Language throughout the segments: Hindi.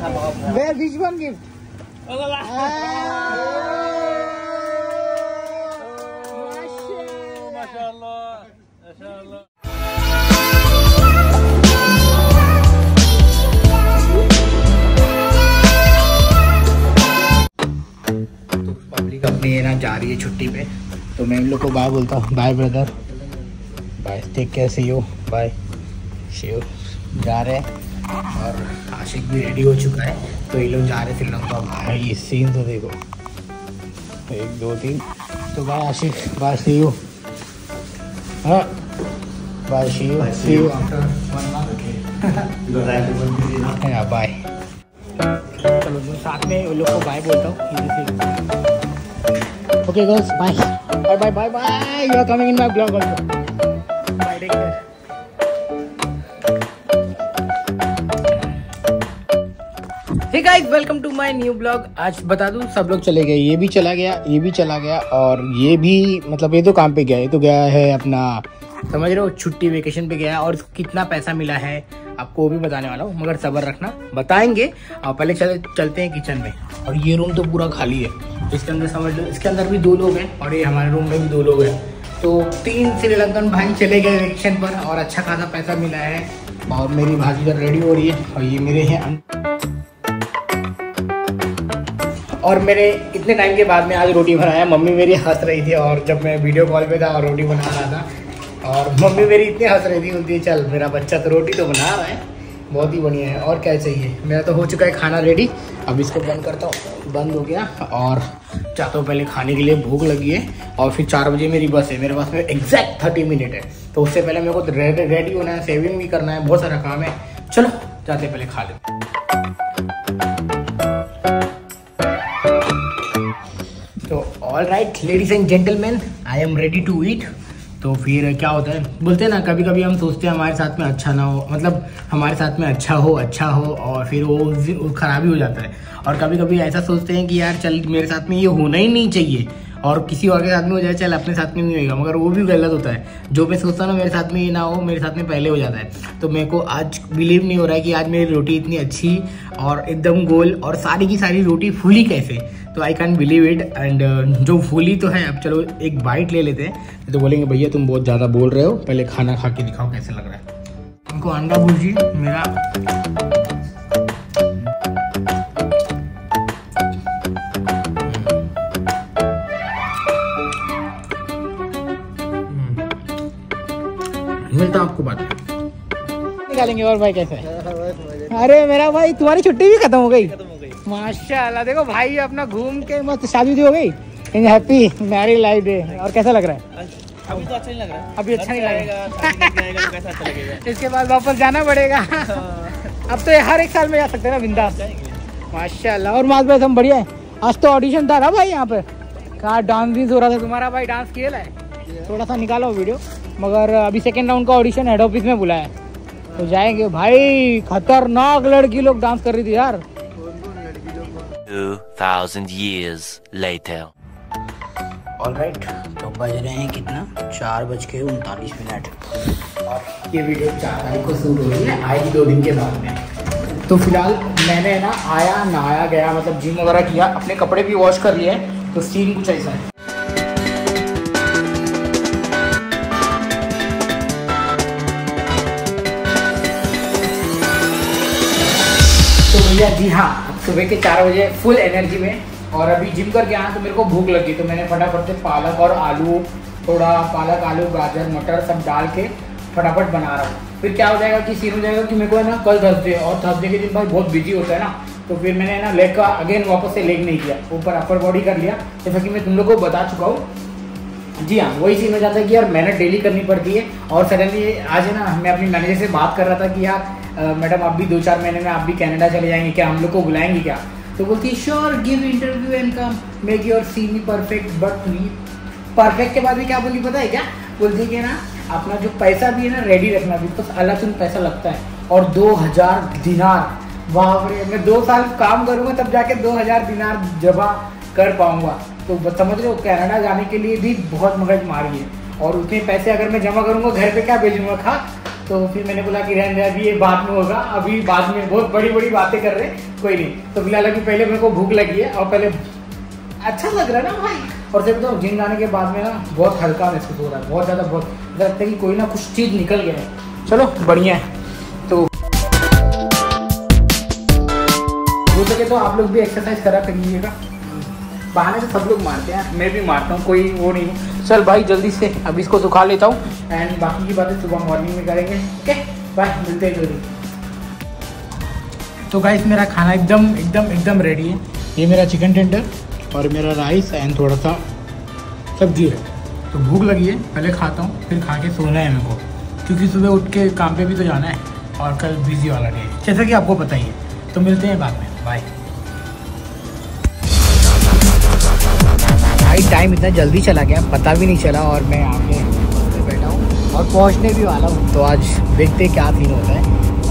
Where which one gift? Public अपनी ना जा रही है छुट्टी पे, तो मैं इन लोग को बाय बोलता हूँ। Bye brother, bye, take care, see you, bye, see you. जा रहे हैं और आशिक भी रेडी हो चुका है, तो ये लोग जा रहे हैं श्रीलंका। भाई सीन तो देखो, 1 2 3। तो bye Ashiq, bye, see you. हाँ bye, see you, see you after 1 month. Bye. चलो जो साथ में उन लोग को बाय बोलता हूँ। Okay girls, bye bye bye bye bye. You are coming in my blog also. Bye, take care. Hey guys, welcome to my new blog. आज बता दूं, सब लोग चले गए, ये भी चला गया, ये भी चला गया, और ये भी मतलब ये तो काम पे गया, ये तो गया है अपना, समझ रहे हो, छुट्टी वेकेशन पे गया। और कितना पैसा मिला है आपको वो भी बताने वाला हूँ, मगर सब्र रखना, बताएंगे। और पहले चलते हैं किचन में। और ये रूम तो पूरा खाली है, इसके अंदर समझ लो, इसके अंदर भी 2 लोग हैं, और ये हमारे रूम में भी 2 लोग हैं। तो 3 श्रीलंकन भाई चले गए वेकेशन पर, और अच्छा खासा पैसा मिला है। और मेरी भाभी इधर रेडी हो रही है, और ये मेरे हैं। और मेरे इतने टाइम के बाद में आज रोटी बनाया। मम्मी मेरी हंस रही थी, और जब मैं वीडियो कॉल पे था और रोटी बना रहा था, और मम्मी मेरी इतने हंस रही थी, बोलती है चल मेरा बच्चा तो रोटी तो बना रहा है, बहुत ही बढ़िया है, और क्या चाहिए। मेरा तो हो चुका है खाना रेडी। अब इसको बंद करता हूँ, बंद हो गया। और चाहता हूँ पहले खाने के लिए, भूख लगी है, और फिर 4 बजे मेरी बस है। मेरे पास में एग्जैक्ट 30 मिनट है, तो उससे पहले मेरे को रेडी होना है, सेविंग भी करना है, बहुत सारा काम है। चलो जाते पहले खा लेते। तो all right ladies and gentleman, I am ready to eat. तो फिर क्या होता है, बोलते हैं ना, कभी कभी हम सोचते हैं हमारे साथ में अच्छा ना हो, मतलब हमारे साथ में अच्छा हो, और फिर वो खराब ही हो जाता है। और कभी कभी ऐसा सोचते हैं कि यार चल मेरे साथ में ये होना ही नहीं चाहिए, और किसी और के साथ में हो जाए, चल अपने साथ में नहीं होगा, मगर वो भी गलत होता है। जो मैं सोचता हूँ ना मेरे साथ में ये ना हो, मेरे साथ में पहले हो जाता है। तो मेरे को आज बिलीव नहीं हो रहा है कि आज मेरी रोटी इतनी अच्छी और एकदम गोल, और सारी की सारी रोटी फूली कैसे, तो I can believe it. And जो फूली तो है, अब चलो एक बाइट ले लेते हैं। तो बोलेंगे भैया तुम बहुत ज़्यादा बोल रहे हो, पहले खाना खा के दिखाओ कैसे लग रहा है। उनको अंडा भुर्जी मेरा मिलता हूं आपको बात निकालेंगे। और भाई कैसे है? अरे मेरा भाई, तुम्हारी छुट्टी भी खत्म हो गई, माशाल्लाह। देखो भाई अपना घूम के मस्त, शादी हो गई, हैप्पी मैरिड लाइफ डे। और कैसा लग रहा है? अभी तो अच्छा नहीं लग रहा है, अभी अच्छा नहीं लगेगा, कैसा अच्छा लगेगा? इसके बाद वापस जाना पड़ेगा। अब तो हर एक साल में जा सकते हैं ना, बिंदास, माशाल्लाह। और मास भाई हम बढ़िया है। आज तो ऑडिशन था ना भाई यहाँ पे, कहाँ डांस भी हो रहा था। तुम्हारा भाई डांस किया है, थोड़ा सा निकालो वीडियो, मगर अभी 2nd राउंड का ऑडिशन हेड ऑफिस में बुलाया है, तो जाएंगे। भाई खतरनाक लड़की लोग डांस कर रही थी यार। 2000 years later. ऑलराइट, तो बज रहे हैं कितना, 4:39। और ये वीडियो 4 तारीख को शूट हो रही है, आएगी 2 दिन के बाद में। तो फिलहाल मैंने ना आया, नहाया गया, मतलब जिम वगैरह किया, अपने कपड़े भी वॉश कर लिए। तो सीन कुछ ऐसा है। तो भैया जी हाँ, सुबह के 4 बजे फुल एनर्जी में, और अभी जिम करके आया तो मेरे को भूख लगी, तो मैंने फटाफट से पालक और आलू, थोड़ा पालक, आलू, गाजर, मटर सब डाल के फटाफट बना रहा हूँ। फिर क्या हो जाएगा कि सीन हो जाएगा कि मेरे को है ना कल थर्सडे, और थर्सडे के दिन भाई बहुत बिजी होता है ना, तो फिर मैंने ना लेग का अगेन वापस से लेग नहीं किया, ऊपर अपर बॉडी कर लिया, जैसा कि मैं तुम लोग को बता चुका हूँ। जी हाँ, वही सीन हो जाता है कि यार मेहनत डेली करनी पड़ती है। और सडनली आज है ना, मैं अपनी मैनेजर से बात कर रहा था कि यार मैडम आप भी 2-4 महीने में आप भी कनाडा चले जाएंगे क्या, हम लोग को बुलाएंगे क्या? तो बोलती है sure, give interview and come, make your CV perfect. But perfect के बाद भी क्या बोली पता है क्या? बोलती है ना अपना जो पैसा भी है ना रेडी रखना, बिकॉज अलग से पैसा लगता है। और 2000 दिनार, बाप रे, मैं 2 साल काम करूँगा तब जाके 2000 दिनार जमा कर पाऊंगा। तो समझ रहे हो, कनाडा जाने के लिए भी बहुत मगज मारी है, और उतने पैसे अगर मैं जमा करूंगा घर पे क्या भेजूंगा खा। तो फिर मैंने बोला कि रहने अभी ये बाद में होगा, अभी बाद में बहुत बड़ी बड़ी बातें कर रहे हैं, कोई नहीं। तो फिलहाल अभी पहले मेरे को भूख लगी है और पहले अच्छा लग रहा है ना भाई। और सिर्फ तो जिम जाने के बाद में ना बहुत हल्का महसूस हो रहा है, बहुत ज़्यादा, बहुत लगता है कि कोई ना कुछ चीज़ निकल गया है। चलो बढ़िया है। तो हो सके तो आप लोग भी एक्सरसाइज करा करिएगा, बहाने से सब लोग मारते हैं, मैं भी मारता हूँ, कोई वो नहीं हूँ। चल भाई जल्दी से अभी इसको सुखा लेता हूँ एंड बाकी की बातें सुबह मॉर्निंग में करेंगे। ओके बाय, मिलते हैं जल्दी। तो गाइस मेरा खाना एकदम रेडी है। ये मेरा चिकन टेंडर और मेरा राइस एंड थोड़ा सा सब्जी है। तो भूख लगी है, पहले खाता हूँ, फिर खा के सोना है मेरे को, क्योंकि सुबह उठ के काम पे भी तो जाना है और कल बिजी वाला डे है, जैसा कि आपको पता ही है। तो मिलते हैं बाद में, बाय। भाई टाइम इतना जल्दी चला गया, पता भी नहीं चला, और मैं आके बैठा हूँ और पहुँचने भी वाला हूँ। तो आज देखते क्या सीन होता है।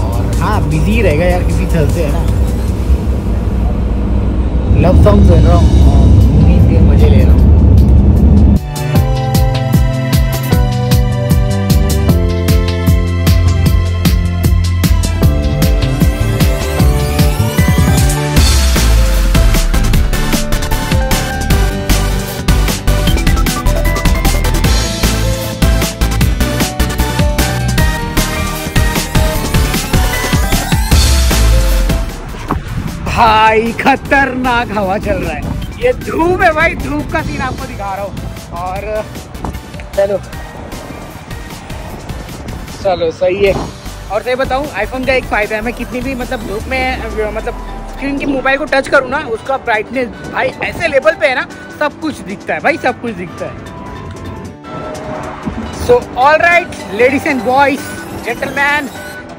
और हाँ बिजी रहेगा यार, क्योंकि थर्सडे है ना। लव सॉन्ग सुन रहा हूँ और नींद के मजे ले रहा हूँ। भाई खतरनाक हवा चल रहा है, ये धूप है भाई, धूप का सीन आपको दिखा रहा हूँ। और चलो सही है। और सही बताऊँ, आईफोन का एक फ़ायदा है, मैं कितनी भी मतलब धूप में मतलब स्क्रीन की मोबाइल को टच करूँ ना, उसका ब्राइटनेस भाई ऐसे लेवल पे है ना, सब कुछ दिखता है भाई, सब कुछ दिखता है। So all right ladies and boys gentleman,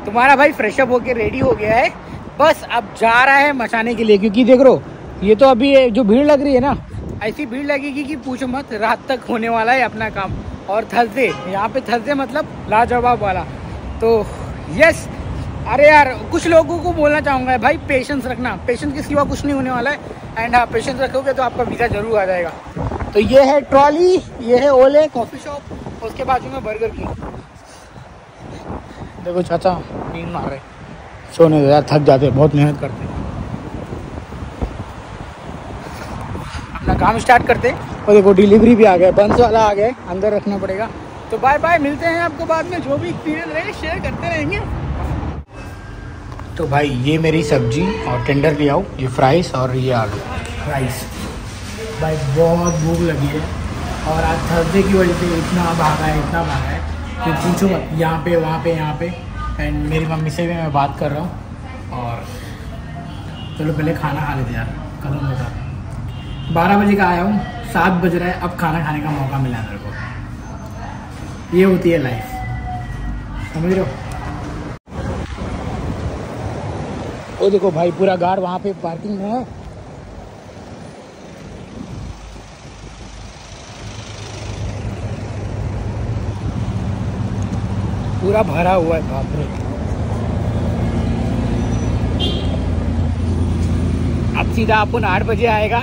तुम्हारा भाई फ्रेशअप होके रेडी हो गया है, बस अब जा रहा है मचाने के लिए। क्योंकि देख रो, ये तो अभी जो भीड़ लग रही है ना, ऐसी भीड़ लगेगी कि पूछो मत, रात तक होने वाला है अपना काम। और थर्सडे, यहाँ पे थर्सडे मतलब लाजवाब वाला। तो यस, अरे यार कुछ लोगों को बोलना चाहूँगा भाई, पेशेंस रखना, पेशेंस के सिवा कुछ नहीं होने वाला है। एंड हाँ, पेशेंस रखोगे तो आपका वीज़ा जरूर आ जाएगा। तो ये है ट्रॉली, ये है ओले कॉफ़ी शॉप, उसके बाजू में बर्गर की। देखो चाचा नींद मार रहे, सोने दो यार, थक जाते, बहुत मेहनत करते। अपना काम स्टार्ट करते। और देखो डिलीवरी भी आ गया, बंस वाला आ गया, अंदर रखना पड़ेगा। तो बाय बाय, मिलते हैं आपको बाद में, जो भी एक्सपीरियंस रहे शेयर करते रहेंगे। तो भाई ये मेरी सब्जी और टेंडर ले आओ, ये फ्राइस और ये आलू राइस। भाई बहुत भूख लगी है और आज थर्सडे की वजह से इतना भागा है, इतना भागा है कि पूछो मत, यहाँ पे वहाँ पे यहाँ पे। एंड मेरी मम्मी से भी मैं बात कर रहा हूँ। और चलो पहले खाना खा लेते यार, खत्म होता। 12 बजे का आया हूँ, 7 बज रहा है, अब खाना खाने का मौका मिला मेरे को। ये होती है लाइफ, समझ रहे हो। वो देखो भाई पूरा गार्ड वहाँ पे पार्किंग में है। पूरा भरा हुआ है, बाप रे। अब सीधा अपन 8 बजे आएगा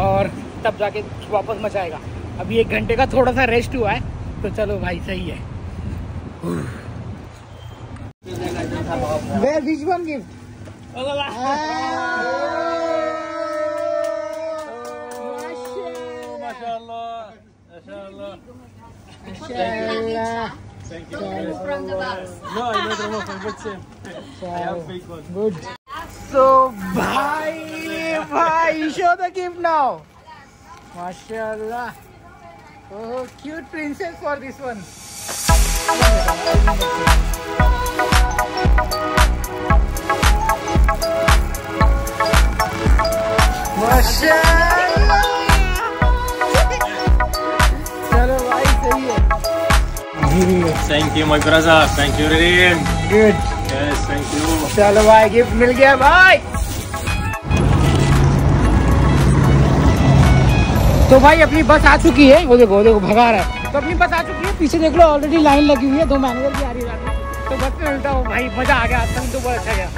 और तब जाके वापस मचाएगा। अभी 1 घंटे का थोड़ा सा रेस्ट हुआ है, तो चलो भाई सही है। Where which one gift? Thank you. From the box. No, I don't remove from good same. I have fake one. Good. So, bhai, show the gift now. Mashallah. Oh, cute princess for this one. Mashallah. चलो भाई सही है। Thank you, my brother. Thank you, Ririn. Good. Yes, thank you. चलो भाई गिफ्ट मिल गया भाई। तो भाई अपनी बस आ चुकी है, वो देखो भगा रहा है। तो अपनी बस आ चुकी है, पीछे देख लो ऑलरेडी लाइन लगी हुई है, 2 मैनेजर भी आ रही है। तो बस में मिलता हूँ भाई, मजा आ गया, आज तक तो बहुत अच्छा गया।